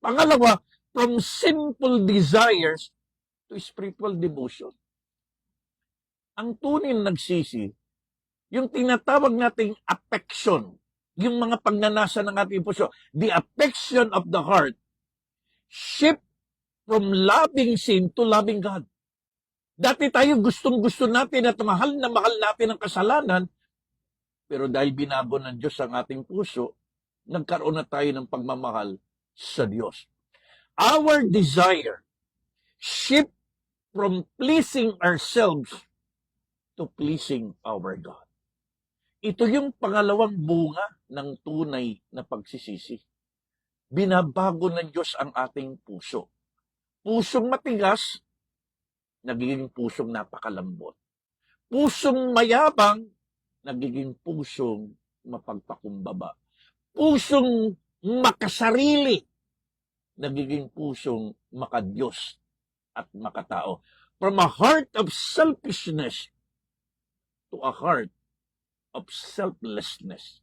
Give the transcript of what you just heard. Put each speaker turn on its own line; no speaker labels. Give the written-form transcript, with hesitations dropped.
Pangalawa, from simple desires to spiritual devotion. Ang tunay na nagsisi, yung tinatawag nating affection, yung mga pagnanasa ng ating puso, the affection of the heart, shift from loving sin to loving God. Dati tayo gustong-gusto natin at mahal na mahal natin ang kasalanan, pero dahil binago ng Diyos ang ating puso, nagkaroon na tayo ng pagmamahal sa Diyos. Our desire shift from pleasing ourselves to pleasing our God. Ito yung pangalawang bunga ng tunay na pagsisisi. Binabago ng Diyos ang ating puso. Pusong matigas, nagiging pusong napakalambot. Pusong mayabang, nagiging pusong mapagpakumbaba. Pusong makasarili, nagiging pusong makadiyos at makatao. From a heart of selfishness to a heart of selflessness.